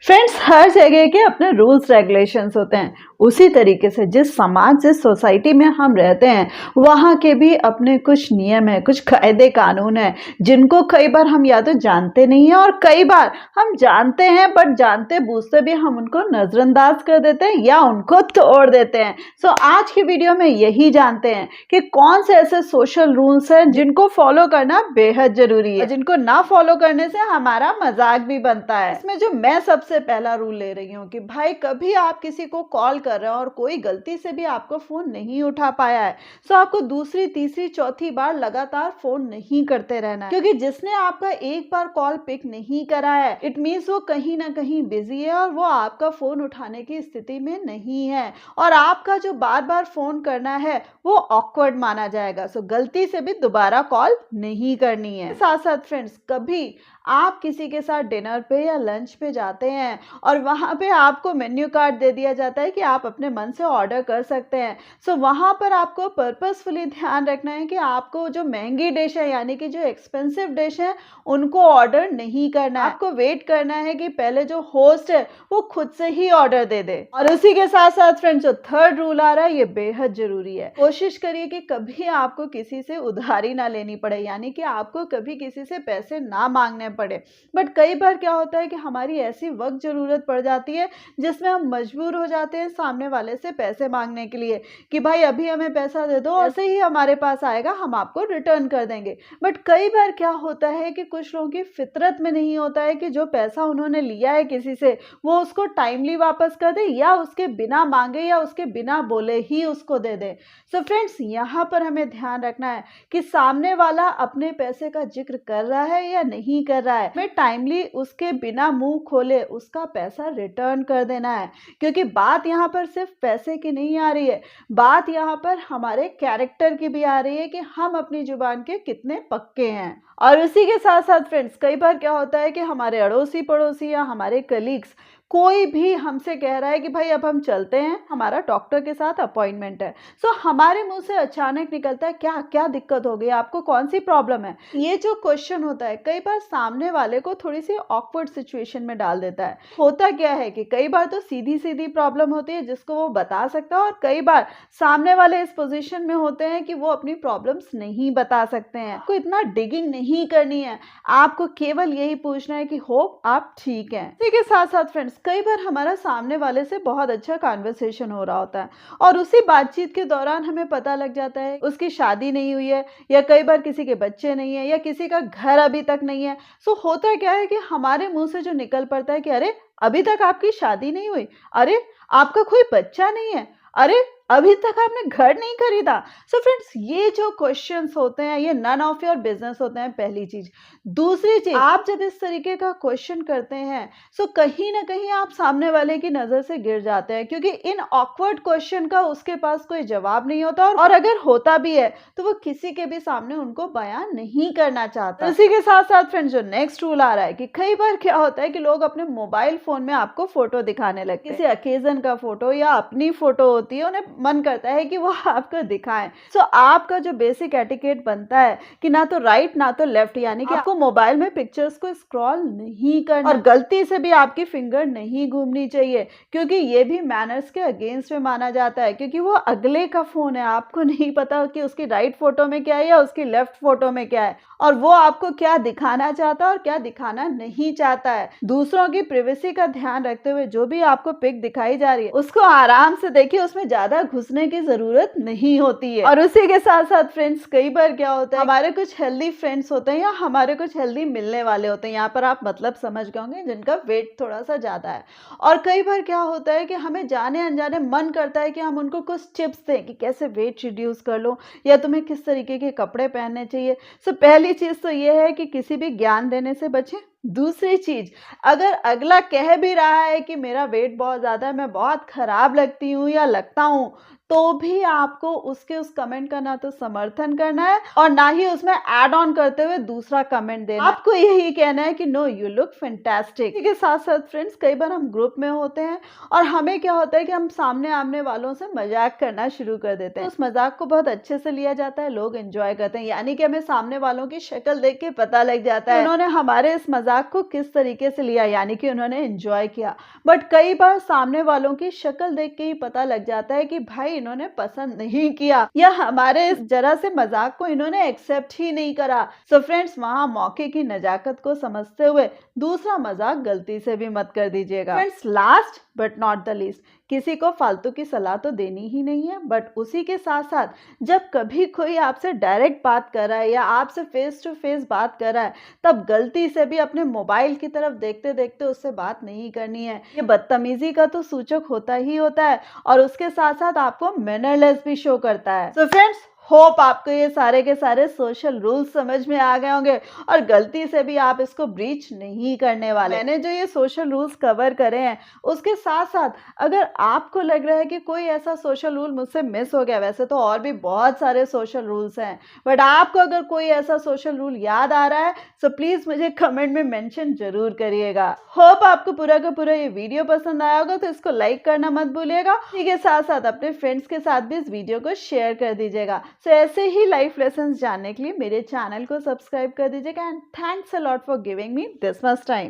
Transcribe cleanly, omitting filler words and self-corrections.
Friends, हर जगह के अपने रूल्स रेगुलेशंस होते हैं। उसी तरीके से जिस समाज जिस सोसाइटी में हम रहते हैं वहाँ के भी अपने कुछ नियम है, कुछ कायदे कानून है जिनको कई बार हम या तो जानते नहीं हैं और कई बार हम जानते हैं बट जानते बूझते भी हम उनको नजरअंदाज कर देते हैं या उनको तोड़ देते हैं। सो आज की वीडियो में यही जानते हैं कि कौन से ऐसे सोशल रूल्स हैं जिनको फॉलो करना बेहद जरूरी है, जिनको ना फॉलो करने से हमारा मजाक भी बनता है। इसमें जो मैं सबसे पहला रूल ले रही हूँ कि भाई कभी आप किसी को कॉल कर रहे हो और कोई गलती से भी आपको फोन नहीं उठा पाया है तो आपको दूसरी तीसरी चौथी बार लगातार फोन नहीं करते रहना है, क्योंकि जिसने आपका एक बार कॉल पिक नहीं करा है इट मीन्स वो कहीं ना कहीं बिजी है और वो आपका फोन उठाने की स्थिति में नहीं है और आपका जो बार बार फोन करना है वो ऑकवर्ड माना जाएगा। सो गलती से भी दोबारा कॉल नहीं करनी है। साथ साथ फ्रेंड्स, कभी आप किसी के साथ डिनर पे या लंच पे जाते हैं और वहाँ पे आपको मेन्यू कार्ड दे दिया जाता है कि आप अपने मन से ऑर्डर कर सकते हैं। सो वहाँ पर आपको पर्पसफुली ध्यान रखना है कि आपको जो महंगी डिश है यानी कि जो एक्सपेंसिव डिश है उनको ऑर्डर नहीं करना है। आपको वेट करना है कि पहले जो होस्ट है वो खुद से ही ऑर्डर दे दे। और उसी के साथ साथ फ्रेंड्स, जो थर्ड रूल आ रहा है ये बेहद जरूरी है। कोशिश करिए कि कभी आपको किसी से उधारी ना लेनी पड़े, यानी कि आपको कभी किसी से पैसे ना मांगने पड़े। बट कई बार क्या होता है कि हमारी ऐसी वक्त जरूरत पड़ जाती है जिसमें हम मजबूर हो जाते हैं सामने वाले से पैसे मांगने के लिए कि भाई अभी हमें पैसा दे दो, ऐसे ही हमारे पास आएगा हम आपको रिटर्न कर देंगे। बट कई बार क्या होता है कि कुछ लोगों की फितरत में नहीं होता है कि जो पैसा उन्होंने लिया है किसी से वो उसको टाइमली वापस कर दे या उसके बिना मांगे या उसके बिना बोले ही उसको दे दे। सो फ्रेंड्स, यहाँ पर हमें ध्यान रखना है कि सामने वाला अपने पैसे का जिक्र कर रहा है या नहीं कर रहा है। हमें टाइमली उसके बिना मुंह खोले उसका पैसा रिटर्न कर देना है, क्योंकि बात यहाँ पर सिर्फ पैसे की नहीं आ रही है, बात यहाँ पर हमारे कैरेक्टर की भी आ रही है कि हम अपनी जुबान के कितने पक्के हैं। और उसी के साथ साथ फ्रेंड्स, कई बार क्या होता है कि हमारे अड़ोसी पड़ोसी या हमारे कलीग्स कोई भी हमसे कह रहा है कि भाई अब हम चलते हैं, हमारा डॉक्टर के साथ अपॉइंटमेंट है। सो हमारे मुंह से अचानक निकलता है क्या क्या दिक्कत हो गई, आपको कौन सी प्रॉब्लम है। ये जो क्वेश्चन होता है कई बार सामने वाले को थोड़ी सी ऑकवर्ड सिचुएशन में डाल देता है। होता क्या है कि कई बार तो सीधी सीधी प्रॉब्लम होती है जिसको वो बता सकता है और कई बार सामने वाले इस पोजिशन में होते हैं कि वो अपनी प्रॉब्लम्स नहीं बता सकते हैं। आपको इतना डिगिंग नहीं करनी है, आपको केवल यही पूछना है कि होप आप ठीक हैं। इसी के साथ साथ फ्रेंड्स, कई बार हमारा सामने वाले से बहुत अच्छा कन्वर्सेशन हो रहा होता है और उसी बातचीत के दौरान हमें पता लग जाता है उसकी शादी नहीं हुई है या कई बार किसी के बच्चे नहीं है या किसी का घर अभी तक नहीं है। सो होता क्या है कि हमारे मुंह से जो निकल पड़ता है कि अरे अभी तक आपकी शादी नहीं हुई, अरे आपका कोई बच्चा नहीं है, अरे अभी तक आपने घर नहीं खरीदा। सो फ्रेंड्स, ये जो क्वेश्चंस होते हैं ये नन ऑफ योर बिजनेस होते हैं, पहली चीज। दूसरी चीज, आप जब इस तरीके का क्वेश्चन करते हैं सो कहीं ना कहीं आप सामने वाले की नजर से गिर जाते हैं, क्योंकि इन ऑकवर्ड क्वेश्चन का उसके पास कोई जवाब नहीं होता और अगर होता भी है तो वो किसी के भी सामने उनको बयान नहीं करना चाहता। इसी के साथ साथ फ्रेंड्स, जो नेक्स्ट रूल आ रहा है कि कई बार क्या होता है कि लोग अपने मोबाइल फोन में आपको फोटो दिखाने लगते हैं, किसी अकेजन का फोटो या अपनी फोटो होती है, उन्हें मन करता है कि वो आपको दिखाएं। सो आपका जो बेसिक एटिकेट बनता है कि ना तो राइट ना तो लेफ्ट, यानी कि आपको मोबाइल में पिक्चर्स को स्क्रॉल नहीं करना और गलती से भी आपकी फिंगर नहीं घूमनी चाहिए, क्योंकि ये भी मैनर्स के अगेंस्ट में माना जाता है, क्योंकि वो अगले का फोन है, आपको नहीं पता कि उसकी राइट फोटो में क्या है या उसकी लेफ्ट फोटो में क्या है और वो आपको क्या दिखाना चाहता है और क्या दिखाना नहीं चाहता है। दूसरों की प्राइवेसी का ध्यान रखते हुए जो भी आपको पिक दिखाई जा रही है उसको आराम से देखिए, उसमें ज्यादा घुसने की जरूरत नहीं होती है। और उसी के साथ साथ फ्रेंड्स, कई बार क्या होता है हमारे कुछ हेल्दी फ्रेंड्स होते हैं या हमारे कुछ हेल्दी मिलने वाले होते हैं, यहाँ पर आप मतलब समझ गए होंगे, जिनका वेट थोड़ा सा ज्यादा है। और कई बार क्या होता है कि हमें जाने अनजाने मन करता है कि हम उनको कुछ टिप्स दें कि कैसे वेट रिड्यूस कर लो या तुम्हें किस तरीके के कपड़े पहनने चाहिए। सो पहली चीज तो ये है कि किसी भी ज्ञान देने से बचें। दूसरी चीज, अगर अगला कह भी रहा है कि मेरा वेट बहुत ज्यादा है, मैं बहुत खराब लगती हूँ या लगता हूँ, तो भी आपको उसके उस कमेंट का ना तो समर्थन करना है और ना ही उसमें ऐड ऑन करते हुए दूसरा कमेंट देना है। आपको यही कहना है कि नो यू लुक फैंटास्टिक। इसी के साथ साथ फ्रेंड्स, कई बार हम ग्रुप में होते हैं और हमें क्या होता है कि हम सामने आमने वालों से मजाक करना शुरू कर देते हैं। उस मजाक को बहुत अच्छे से लिया जाता है, लोग एंजॉय करते हैं, यानी कि हमें सामने वालों की शक्ल देख के पता लग जाता है उन्होंने हमारे इस मजाक को किस तरीके से लिया, यानी कि उन्होंने एंजॉय किया। बट कई बार सामने वालों की शक्ल देख के ही पता लग जाता है कि भाई इन्होंने पसंद नहीं किया या हमारे इस जरा से मजाक को इन्होंने एक्सेप्ट ही नहीं करा। सो फ्रेंड्स, वहां मौके की नजाकत को समझते हुए दूसरा मजाक गलती से भी मत कर दीजिएगा। Friends, last but not the least, किसी को फालतू की सलाह तो देनी ही नहीं है, बट उसी के साथ साथ जब कभी कोई आपसे डायरेक्ट बात कर रहा है या आपसे फेस टू फेस बात कर रहा है, तब गलती से भी अपने मोबाइल की तरफ देखते देखते उससे बात नहीं करनी है। ये बदतमीजी का तो सूचक होता ही होता है और उसके साथ साथ आपको मैनरलेस भी शो करता है। सो फ्रेंड्स, होप आपको ये सारे के सारे सोशल रूल्स समझ में आ गए होंगे और गलती से भी आप इसको ब्रीच नहीं करने वाले। मैंने जो ये सोशल रूल्स कवर करे हैं, उसके साथ साथ अगर आपको लग रहा है कि कोई ऐसा सोशल रूल मुझसे मिस हो गया, वैसे तो और भी बहुत सारे सोशल रूल्स हैं, बट आपको अगर कोई ऐसा सोशल रूल याद आ रहा है तो प्लीज मुझे कमेंट में मेंशन जरूर करिएगा। होप आपको पूरा का पूरा ये वीडियो पसंद आया होगा, तो इसको लाइक करना मत भूलिएगा। इसी के साथ साथ अपने फ्रेंड्स के साथ भी इस वीडियो को शेयर कर दीजिएगा। सो ऐसे ही लाइफ लेसन्स जानने के लिए मेरे चैनल को सब्सक्राइब कर दीजिएगा। And thanks a lot for giving me this much time.